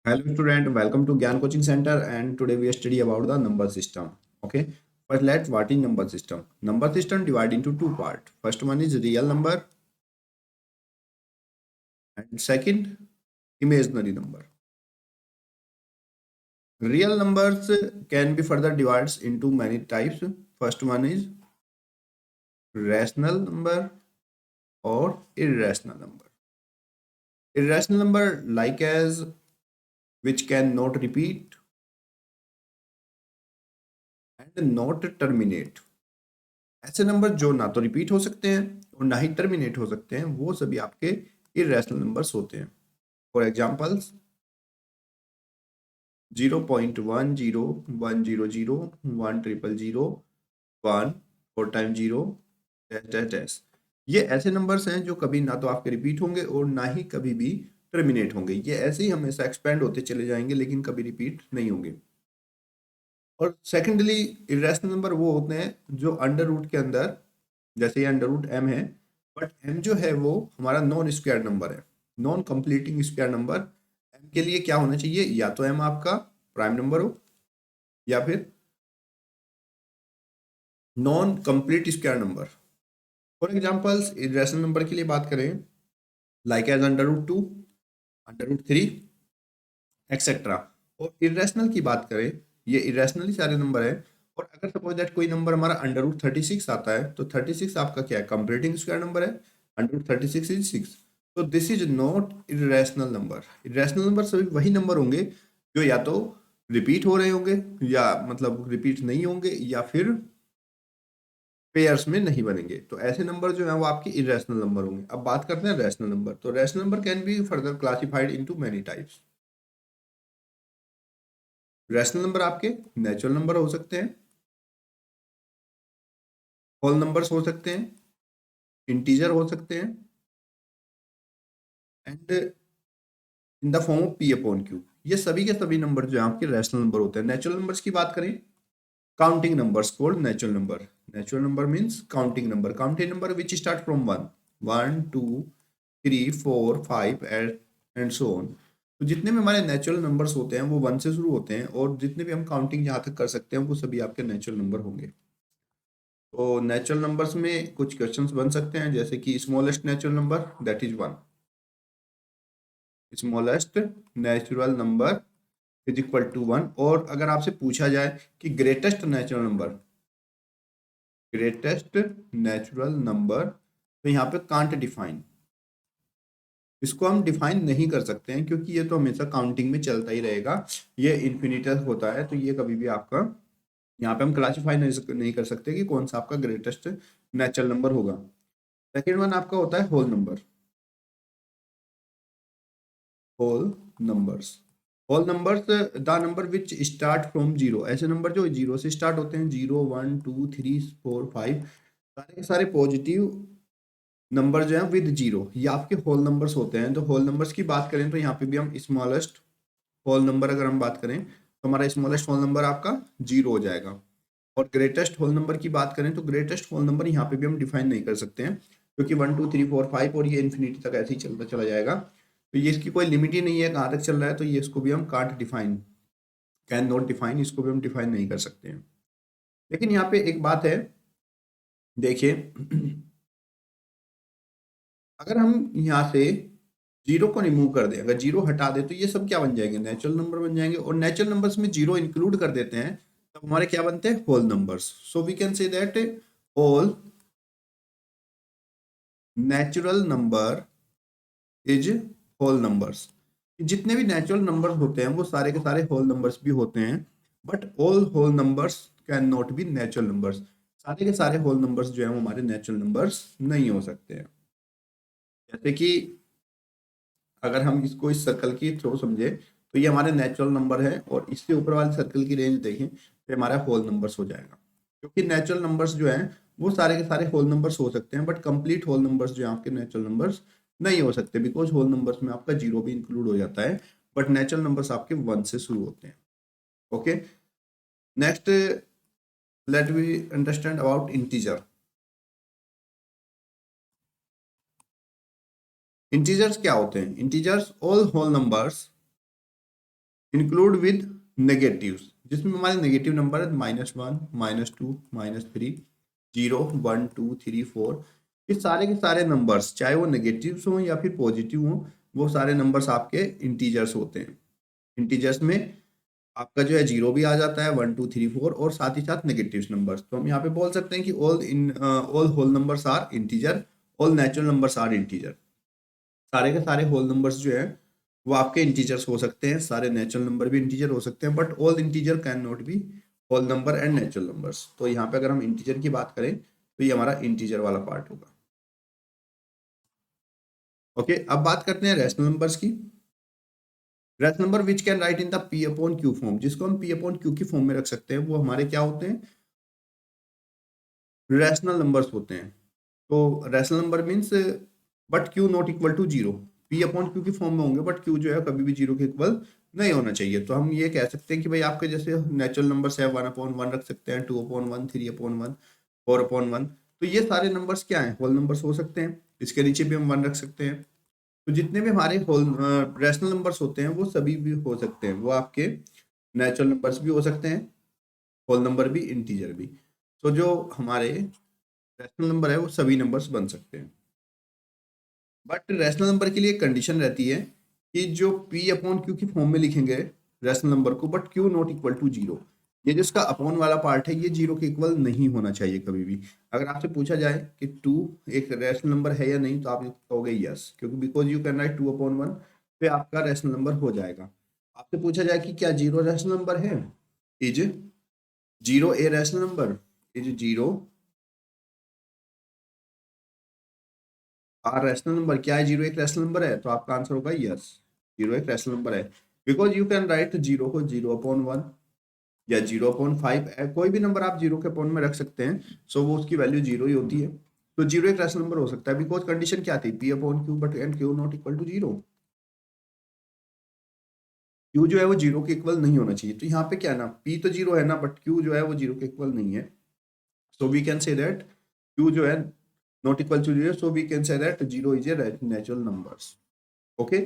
Hello student, welcome to Gyan Coaching Center and today we study about the number system. Okay, first let's what is number system. Number system divided into two parts. First one is real number and second imaginary number. Real numbers can be further divided into many types. First one is rational number or irrational number. Irrational number like as which can not repeat and not terminate. ऐसे number जो ना तो repeat हो सकते हैं और ना ही terminate हो सकते हैं वो सभी आपके इरेशनल नंबर्स होते हैं। For examples 0.10 100 100 1 4 time 0 dash dash dash. ये ऐसे नंबर्स हैं जो कभी ना तो आपके रिपीट होंगे और ना ही कभी भी टर्मिनेट होंगे। ये ऐसे ही हमेशा एक्सपेंड होते चले जाएंगे लेकिन कभी रिपीट नहीं होंगे। और सेकेंडली इरेशनल नंबर वो होते हैं जो अंडर रूट के अंदर, जैसे ये अंडर रूट एम है, बट एम जो है वो हमारा नॉन स्क्वायर नंबर है, non completing square number. M के लिए क्या होना चाहिए, या तो एम आपका प्राइम नंबर हो या फिर non complete square number. For examples irrational number के लिए बात करें like as under root 2, under root 3 etcetera. और इरेशनल की बात करें, ये इरेशनली सारे नंबर है। और अगर सपोज दैट कोई नंबर हमारा अंडर रूट 36 आता है तो 36 आपका क्या है, कंप्लीटिंग स्क्वायर नंबर है। अंडर रूट 36 इज 6, तो this is not irrational number. Irrational number सभी वही नंबर होंगे जो या तो रिपीट हो रहे होंगे या मतलब रिपीट नहीं होंगे या फिर पेयर्स में नहीं बनेंगे। तो ऐसे नंबर जो है वो आपके इरेशनल नंबर होंगे। अब बात करते हैं रैशनल नंबर। तो rational number can be further classified into many types. Rational number आपके नेचुरल नंबर हो सकते हैं, होल नंबर्स हो सकते हैं, इंटीजर हो सकते हैं and in the form of P upon Q. ये सभी के सभी नंबर जो है आपके रैशनल नंबर होते हैं। नेचुरल नंबर्स की बात करें, counting numbers cold natural number. Natural number means counting number, counting number which start from 1 1 2 3 4 5 and so on. तो जितने भी हमारे नेचुरल नंबर्स होते हैं वो 1 से शुरू होते हैं और जितने भी हम काउंटिंग जहाँ तक कर सकते हैं वो सभी आपके नेचुरल नंबर होंगे। तो नेचुरल नंबर्स में कुछ क्वेश्चंस बन सकते हैं जैसे कि smallest natural number that is 1, smallest natural number is equal to 1। और अगर आपसे पूछा जाए कि greatest natural number, greatest natural number, तो यहाँ पे कांट डिफाइन, इसको हम डिफाइन नहीं कर सकते हैं क्योंकि ये तो हमेशा काउंटिंग में चलता ही रहेगा। ये इन्फिनिटस होता है तो ये कभी भी आपका यहाँ पे हम क्लासीफाई नहीं कर सकते कि कौन सा आपका ग्रेटेस्ट नेचुरल नंबर होगा। सेकेंड वन आपका होता है whole number. Whole numbers, whole numbers the number which start from zero. ऐसे नंबर जो जीरो से स्टार्ट होते हैं, 0 1 2 3 4 5, सारे के सारे पॉजिटिव नंबर जो है विद जीरो, ये आपके होल नंबर्स होते हैं। तो होल नंबर्स की बात करें तो यहाँ पे भी हम स्मॉलेस्ट होल नंबर अगर हम बात करें तो हमारा स्मॉलेस्ट होल नंबर आपका जीरो हो जाएगा। और ग्रेटेस्ट होल नंबर की बात करें तो ग्रेटेस्ट होल नंबर यहाँ पे भी हम डिफाइन नहीं कर सकते हैं क्योंकि 1 2 3 4 5 और ये इन्फिनिटी तक ऐसे ही चलता चला जाएगा। तो ये इसकी कोई लिमिट ही नहीं है कहाँ तक चल रहा है, तो ये इसको भी हम can't define, can not define, इसको भी हम डिफाइन नहीं कर सकते हैं। लेकिन यहाँ पे एक बात है, देखिए अगर हम यहाँ से जीरो को रिमूव कर दें, अगर जीरो हटा दे तो ये सब क्या बन जाएंगे, नेचुरल नंबर बन जाएंगे। और नेचुरल नंबर्स में जीरो इंक्लूड कर देते हैं तब हमारे क्या बनते हैं, whole numbers. So we can say that all natural number is whole numbers. जितने भी नेचुरल नंबर्स होते हैं वो सारे के सारे होल नंबर्स भी होते हैं, but all whole numbers can not be natural numbers. सारे के सारे होल नंबर्स जो है वो हमारे नेचुरल नंबर्स नहीं हो सकते हैं। जैसे कि अगर हम इसको इस सर्कल की थ्रू समझे तो ये हमारे नेचुरल नंबर है और इससे ऊपर वाले सर्कल की रेंज देखें तो हमारा होल नंबर्स हो जाएगा। क्योंकि नेचुरल नंबर्स जो हैं वो सारे के सारे होल नंबर्स हो सकते हैं, बट कंप्लीट होल नंबर्स जो है आपके नेचुरल नंबर्स नहीं हो सकते बिकॉज होल नंबर्स में आपका जीरो भी इंक्लूड हो जाता है, बट नेचुरल नंबर्स आपके 1 से शुरू होते हैं। Okay, next let we understand about integer. Integers क्या होते हैं, integers all whole numbers include with negatives, जिसमें हमारे नेगेटिव नंबर है -1, -2, -3, 0, 1, 2, 3, 4। ये सारे के सारे नंबर्स चाहे वो नेगेटिव्स हों या फिर पॉजिटिव हों, वो सारे नंबर्स आपके इंटीजर्स होते हैं। इंटीजर्स में आपका जो है जीरो भी आ जाता है, 1, 2, 3, 4, और साथ ही साथ नेगेटिव नंबर्स। तो हम यहाँ पे बोल सकते हैं कि all whole numbers are integer, all natural numbers are integer. सारे के सारे होल नंबर्स जो है वो आपके इंटीजर्स हो सकते हैं, सारे नेचुरल नंबर भी इंटीजर हो सकते हैं, but all integer can not be whole number and natural numbers. तो यहाँ पे अगर हम इंटीजर की बात करें तो ये हमारा इंटीजर वाला पार्ट होगा। ओके, अब बात करते हैं रैशनल नंबर्स की। Rational number which can write in the P upon Q form, जिसको हम पी अपॉन क्यू की फॉर्म में रख सकते हैं, वो हमारे क्या होते हैं, रैशनल नंबर्स होते हैं। तो rational number means but Q not equal to zero, P upon Q की फॉर्म में होंगे बट क्यू जो है कभी भी जीरो के इक्वल नहीं होना चाहिए। तो हम ये कह सकते हैं कि भाई आपके जैसे नेचुरल नंबर्स है 1/1 रख सकते हैं, 2/1, 3/1, 4/1। तो ये सारे नंबर्स क्या हैं, होल नंबर्स हो सकते हैं। इसके नीचे भी हम 1 रख सकते हैं। तो जितने भी हमारे होल रैशनल नंबर्स होते हैं वो सभी भी हो सकते हैं, वो आपके नेचुरल नंबर्स भी हो सकते हैं, होल नंबर भी, इंटीजर भी। तो जो हमारे रैशनल नंबर है वो सभी नंबर्स बन सकते हैं। बट रैशनल नंबर के लिए एक कंडीशन रहती है कि जो पी अपॉन क्यू की फॉर्म में लिखेंगे रैशनल नंबर को, but Q not equal to zero, ये जिसका अपॉन वाला पार्ट है ये जीरो के इक्वल नहीं होना चाहिए कभी भी। अगर आपसे पूछा जाए कि 2 एक रैशनल नंबर है या नहीं, तो आप कहोगे यस, क्योंकि बिकॉज यू कैन राइट 2/1 पे आपका रैशनल नंबर हो जाएगा। आपसे पूछा जाए कि क्या जीरो रैशनल नंबर है, is zero a rational number, is zero are rational number, क्या है जीरो एक रैशनल नंबर है, तो आपका आंसर होगा यस, जीरो एक रैशनल नंबर है। Because you can write zero को 0/1 या 0/5, कोई भी नंबर आप जीरो के अपॉन में रख सकते हैं, सो वो उसकी वैल्यू जीरो ही होती है। तो जीरो एक रैशनल नंबर हो सकता है, बिकॉज कंडीशन क्या थी, p upon q but and q not equal to zero. Q जो है वो जीरो के इक्वल नहीं होना चाहिए। तो यहाँ पे क्या है ना, पी तो जीरो है ना, बट क्यू जो है वो जीरो के इक्वल नहीं है। So we can say that q जो है not equal to zero, so we can say that zero is a natural numbers. Okay,